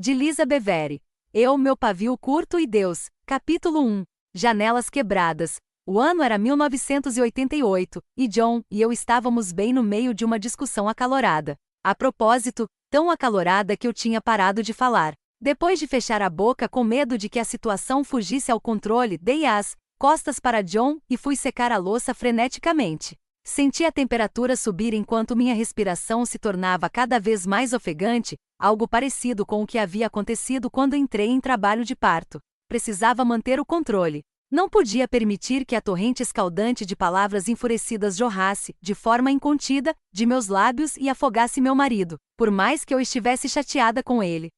de Lisa Bevere. Eu, meu pavio curto e Deus. Capítulo 1. Janelas quebradas. O ano era 1988, e John e eu estávamos bem no meio de uma discussão acalorada. A propósito, tão acalorada que eu tinha parado de falar. Depois de fechar a boca com medo de que a situação fugisse ao controle, dei as costas para John e fui secar a louça freneticamente. Senti a temperatura subir enquanto minha respiração se tornava cada vez mais ofegante, algo parecido com o que havia acontecido quando entrei em trabalho de parto. Precisava manter o controle. Não podia permitir que a torrente escaldante de palavras enfurecidas jorrasse, de forma incontida, de meus lábios e afogasse meu marido, por mais que eu estivesse chateada com ele.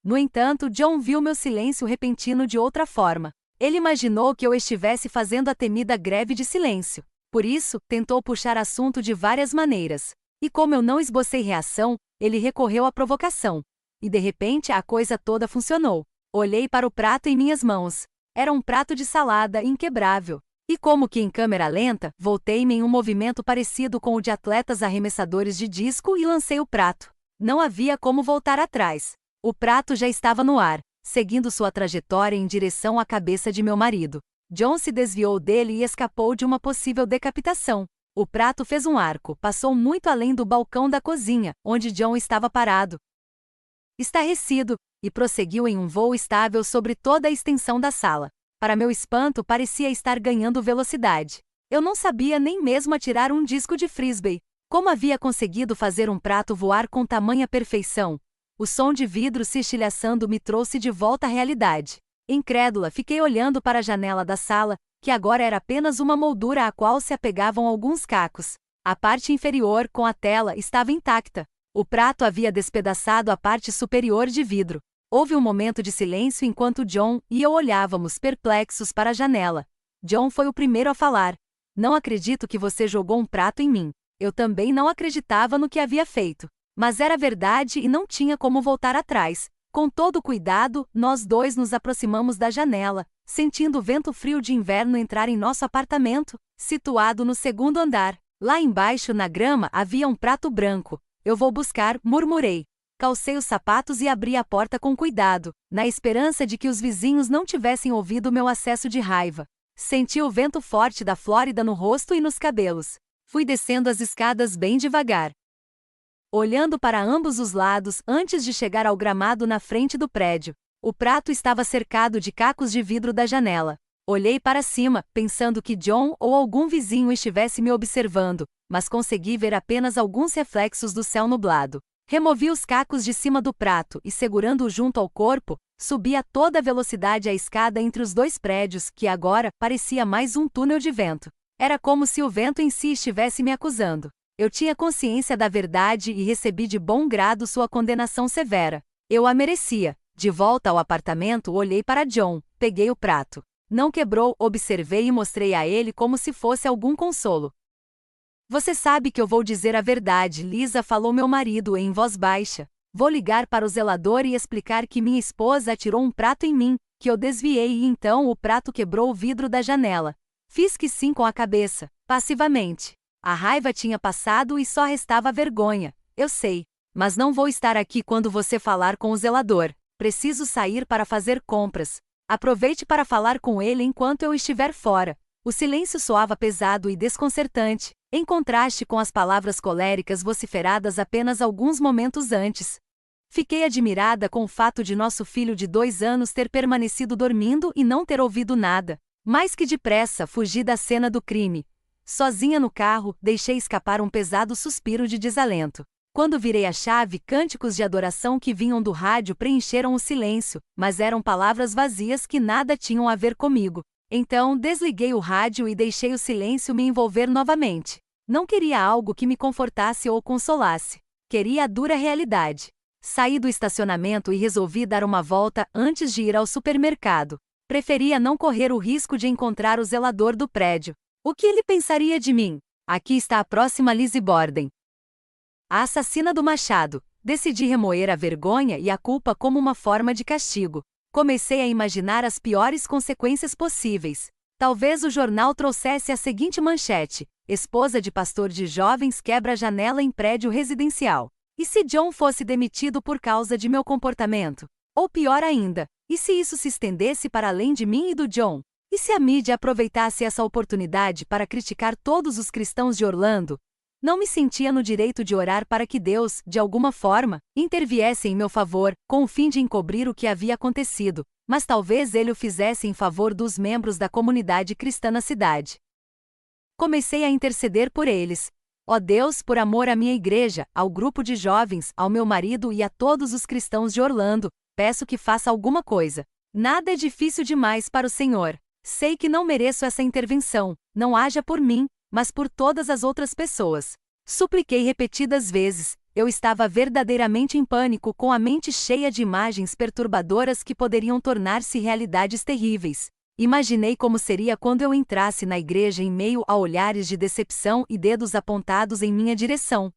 No entanto, John viu meu silêncio repentino de outra forma. Ele imaginou que eu estivesse fazendo a temida greve de silêncio. Por isso, tentou puxar assunto de várias maneiras. E como eu não esbocei reação, ele recorreu à provocação. E de repente a coisa toda funcionou. Olhei para o prato em minhas mãos. Era um prato de salada inquebrável. E como que em câmera lenta, voltei-me em um movimento parecido com o de atletas arremessadores de disco e lancei o prato. Não havia como voltar atrás. O prato já estava no ar, seguindo sua trajetória em direção à cabeça de meu marido. John se desviou dele e escapou de uma possível decapitação. O prato fez um arco, passou muito além do balcão da cozinha, onde John estava parado, estarrecido, e prosseguiu em um voo estável sobre toda a extensão da sala. Para meu espanto, parecia estar ganhando velocidade. Eu não sabia nem mesmo atirar um disco de frisbee. Como havia conseguido fazer um prato voar com tamanha perfeição? O som de vidro se estilhaçando me trouxe de volta à realidade. Incrédula, fiquei olhando para a janela da sala, que agora era apenas uma moldura à qual se apegavam alguns cacos. A parte inferior, com a tela, estava intacta. O prato havia despedaçado a parte superior de vidro. Houve um momento de silêncio enquanto John e eu olhávamos perplexos para a janela. John foi o primeiro a falar. Não acredito que você jogou um prato em mim. Eu também não acreditava no que havia feito. Mas era verdade e não tinha como voltar atrás. Com todo cuidado, nós dois nos aproximamos da janela, sentindo o vento frio de inverno entrar em nosso apartamento, situado no segundo andar. Lá embaixo na grama havia um prato branco. Eu vou buscar, murmurei. Calcei os sapatos e abri a porta com cuidado, na esperança de que os vizinhos não tivessem ouvido meu acesso de raiva. Senti o vento forte da Flórida no rosto e nos cabelos. Fui descendo as escadas bem devagar, olhando para ambos os lados antes de chegar ao gramado na frente do prédio. O prato estava cercado de cacos de vidro da janela. Olhei para cima, pensando que John ou algum vizinho estivesse me observando, mas consegui ver apenas alguns reflexos do céu nublado. Removi os cacos de cima do prato e, segurando-o junto ao corpo, subi a toda velocidade a escada entre os dois prédios, que agora parecia mais um túnel de vento. Era como se o vento em si estivesse me acusando. Eu tinha consciência da verdade e recebi de bom grado sua condenação severa. Eu a merecia. De volta ao apartamento, olhei para John, peguei o prato. Não quebrou, observei e mostrei a ele como se fosse algum consolo. Você sabe que eu vou dizer a verdade, Lisa, falou meu marido em voz baixa. Vou ligar para o zelador e explicar que minha esposa atirou um prato em mim, que eu desviei e então o prato quebrou o vidro da janela. Fiz que sim com a cabeça, passivamente. A raiva tinha passado e só restava a vergonha. Eu sei. Mas não vou estar aqui quando você falar com o zelador. Preciso sair para fazer compras. Aproveite para falar com ele enquanto eu estiver fora. O silêncio soava pesado e desconcertante, em contraste com as palavras coléricas vociferadas apenas alguns momentos antes. Fiquei admirada com o fato de nosso filho de 2 anos ter permanecido dormindo e não ter ouvido nada. Mais que depressa, fugi da cena do crime. Sozinha no carro, deixei escapar um pesado suspiro de desalento. Quando virei a chave, cânticos de adoração que vinham do rádio preencheram o silêncio, mas eram palavras vazias que nada tinham a ver comigo. Então, desliguei o rádio e deixei o silêncio me envolver novamente. Não queria algo que me confortasse ou consolasse. Queria a dura realidade. Saí do estacionamento e resolvi dar uma volta antes de ir ao supermercado. Preferia não correr o risco de encontrar o zelador do prédio. O que ele pensaria de mim? Aqui está a próxima Lizzie Borden, a assassina do machado. Decidi remoer a vergonha e a culpa como uma forma de castigo. Comecei a imaginar as piores consequências possíveis. Talvez o jornal trouxesse a seguinte manchete: esposa de pastor de jovens quebra janela em prédio residencial. E se John fosse demitido por causa de meu comportamento? Ou pior ainda, e se isso se estendesse para além de mim e do John? E se a mídia aproveitasse essa oportunidade para criticar todos os cristãos de Orlando? Não me sentia no direito de orar para que Deus, de alguma forma, interviesse em meu favor, com o fim de encobrir o que havia acontecido, mas talvez ele o fizesse em favor dos membros da comunidade cristã na cidade. Comecei a interceder por eles. Ó Deus, por amor à minha igreja, ao grupo de jovens, ao meu marido e a todos os cristãos de Orlando, peço que faça alguma coisa. Nada é difícil demais para o Senhor. Sei que não mereço essa intervenção, não haja por mim, mas por todas as outras pessoas. Supliquei repetidas vezes. Eu estava verdadeiramente em pânico, com a mente cheia de imagens perturbadoras que poderiam tornar-se realidades terríveis. Imaginei como seria quando eu entrasse na igreja em meio a olhares de decepção e dedos apontados em minha direção.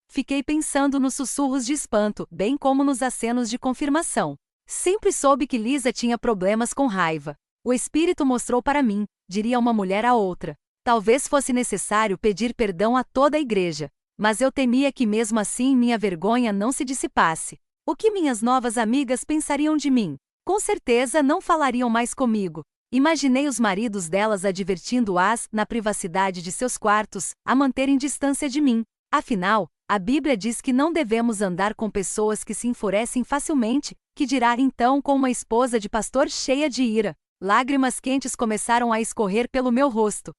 Fiquei pensando nos sussurros de espanto, bem como nos acenos de confirmação. Sempre soube que Lisa tinha problemas com raiva. O Espírito mostrou para mim, diria uma mulher a outra. Talvez fosse necessário pedir perdão a toda a igreja, mas eu temia que mesmo assim minha vergonha não se dissipasse. O que minhas novas amigas pensariam de mim? Com certeza não falariam mais comigo. Imaginei os maridos delas advertindo-as, na privacidade de seus quartos, a manterem distância de mim. Afinal, a Bíblia diz que não devemos andar com pessoas que se enfurecem facilmente, que dirá então com uma esposa de pastor cheia de ira. Lágrimas quentes começaram a escorrer pelo meu rosto.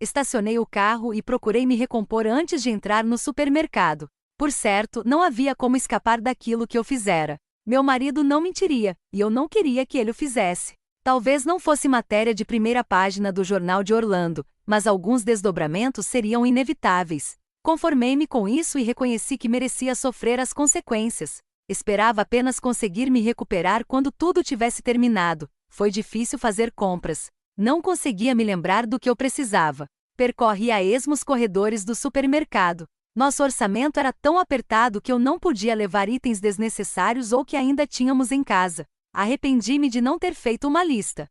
Estacionei o carro e procurei me recompor antes de entrar no supermercado. Por certo, não havia como escapar daquilo que eu fizera. Meu marido não mentiria, e eu não queria que ele o fizesse. Talvez não fosse matéria de primeira página do jornal de Orlando, mas alguns desdobramentos seriam inevitáveis. Conformei-me com isso e reconheci que merecia sofrer as consequências. Esperava apenas conseguir me recuperar quando tudo tivesse terminado. Foi difícil fazer compras. Não conseguia me lembrar do que eu precisava. Percorri a esmo os corredores do supermercado. Nosso orçamento era tão apertado que eu não podia levar itens desnecessários ou que ainda tínhamos em casa. Arrependi-me de não ter feito uma lista.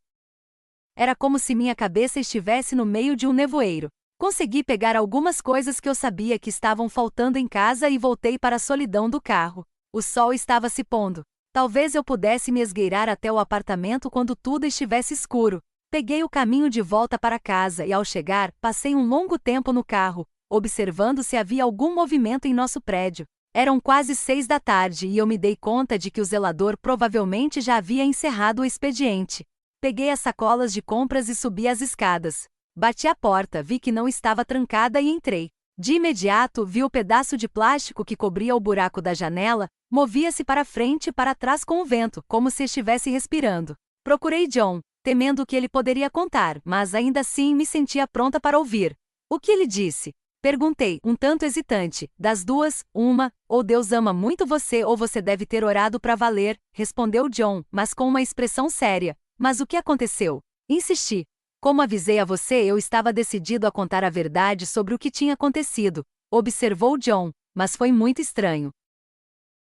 Era como se minha cabeça estivesse no meio de um nevoeiro. Consegui pegar algumas coisas que eu sabia que estavam faltando em casa e voltei para a solidão do carro. O sol estava se pondo. Talvez eu pudesse me esgueirar até o apartamento quando tudo estivesse escuro. Peguei o caminho de volta para casa e, ao chegar, passei um longo tempo no carro, observando se havia algum movimento em nosso prédio. Eram quase 6 da tarde e eu me dei conta de que o zelador provavelmente já havia encerrado o expediente. Peguei as sacolas de compras e subi as escadas. Bati a porta, vi que não estava trancada e entrei. De imediato, vi o pedaço de plástico que cobria o buraco da janela, movia-se para frente e para trás com o vento, como se estivesse respirando. Procurei John, temendo o que ele poderia contar, mas ainda assim me sentia pronta para ouvir. O que ele disse? Perguntei, um tanto hesitante. Das duas, uma, ou Deus ama muito você ou você deve ter orado para valer, respondeu John, mas com uma expressão séria. Mas o que aconteceu? Insisti. Como avisei a você, eu estava decidido a contar a verdade sobre o que tinha acontecido, observou John, mas foi muito estranho.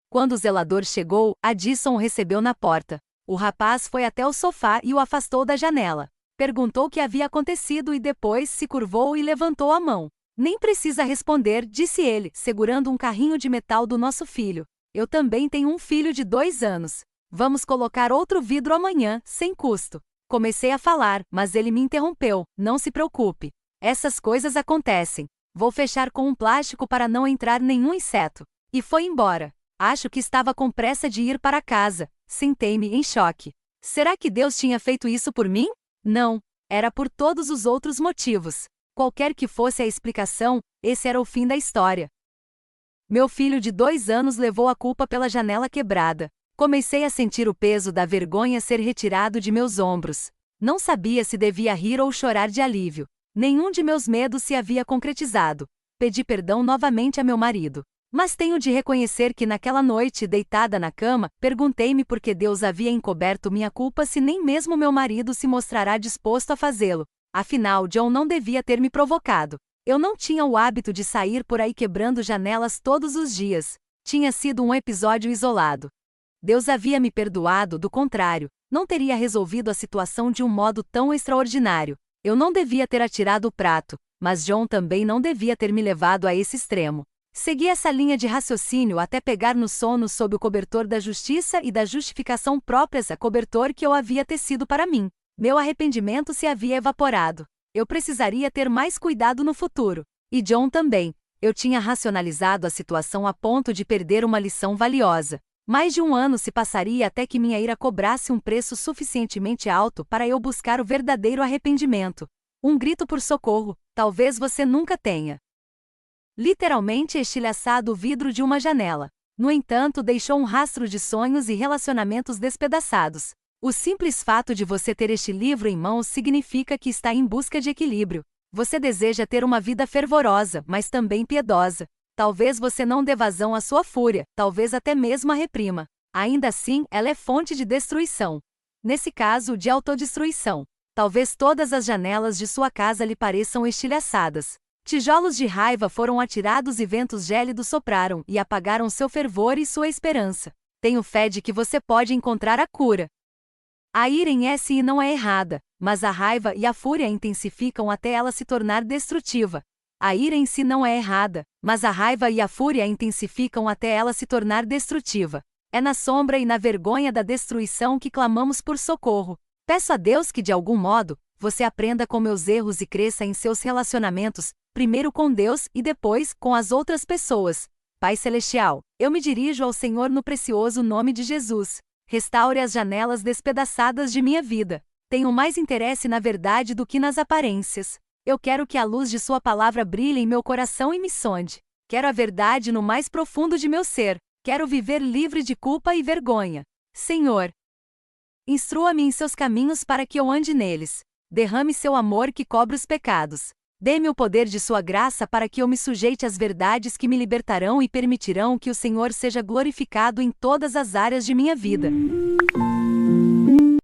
Quando o zelador chegou, Addison o recebeu na porta. O rapaz foi até o sofá e o afastou da janela. Perguntou o que havia acontecido e depois se curvou e levantou a mão. Nem precisa responder, disse ele, segurando um carrinho de metal do nosso filho. Eu também tenho um filho de 2 anos. Vamos colocar outro vidro amanhã, sem custo. Comecei a falar, mas ele me interrompeu. Não se preocupe. Essas coisas acontecem. Vou fechar com um plástico para não entrar nenhum inseto. E foi embora. Acho que estava com pressa de ir para casa. Sentei-me em choque. Será que Deus tinha feito isso por mim? Não. Era por todos os outros motivos. Qualquer que fosse a explicação, esse era o fim da história. Meu filho de 2 anos levou a culpa pela janela quebrada. Comecei a sentir o peso da vergonha ser retirado de meus ombros. Não sabia se devia rir ou chorar de alívio. Nenhum de meus medos se havia concretizado. Pedi perdão novamente a meu marido. Mas tenho de reconhecer que naquela noite, deitada na cama, perguntei-me por que Deus havia encoberto minha culpa se nem mesmo meu marido se mostrará disposto a fazê-lo. Afinal, John não devia ter me provocado. Eu não tinha o hábito de sair por aí quebrando janelas todos os dias. Tinha sido um episódio isolado. Deus havia me perdoado, do contrário, não teria resolvido a situação de um modo tão extraordinário. Eu não devia ter atirado o prato, mas John também não devia ter me levado a esse extremo. Segui essa linha de raciocínio até pegar no sono sob o cobertor da justiça e da justificação próprias, a cobertor que eu havia tecido para mim. Meu arrependimento se havia evaporado. Eu precisaria ter mais cuidado no futuro. E John também. Eu tinha racionalizado a situação a ponto de perder uma lição valiosa. Mais de um ano se passaria até que minha ira cobrasse um preço suficientemente alto para eu buscar o verdadeiro arrependimento. Um grito por socorro, talvez você nunca tenha literalmente estilhaçado o vidro de uma janela. No entanto, deixou um rastro de sonhos e relacionamentos despedaçados. O simples fato de você ter este livro em mãos significa que está em busca de equilíbrio. Você deseja ter uma vida fervorosa, mas também piedosa. Talvez você não dê vazão à sua fúria, talvez até mesmo a reprima. Ainda assim, ela é fonte de destruição. Nesse caso, de autodestruição. Talvez todas as janelas de sua casa lhe pareçam estilhaçadas. Tijolos de raiva foram atirados e ventos gélidos sopraram e apagaram seu fervor e sua esperança. Tenho fé de que você pode encontrar a cura. A ira em si não é errada, mas a raiva e a fúria intensificam até ela se tornar destrutiva. A ira em si não é errada, mas a raiva e a fúria intensificam até ela se tornar destrutiva. É na sombra e na vergonha da destruição que clamamos por socorro. Peço a Deus que, de algum modo, você aprenda com meus erros e cresça em seus relacionamentos, primeiro com Deus e depois com as outras pessoas. Pai Celestial, eu me dirijo ao Senhor no precioso nome de Jesus. Restaure as janelas despedaçadas de minha vida. Tenho mais interesse na verdade do que nas aparências. Eu quero que a luz de sua palavra brilhe em meu coração e me sonde. Quero a verdade no mais profundo de meu ser. Quero viver livre de culpa e vergonha. Senhor, instrua-me em seus caminhos para que eu ande neles. Derrame seu amor que cobre os pecados. Dê-me o poder de sua graça para que eu me sujeite às verdades que me libertarão e permitirão que o Senhor seja glorificado em todas as áreas de minha vida.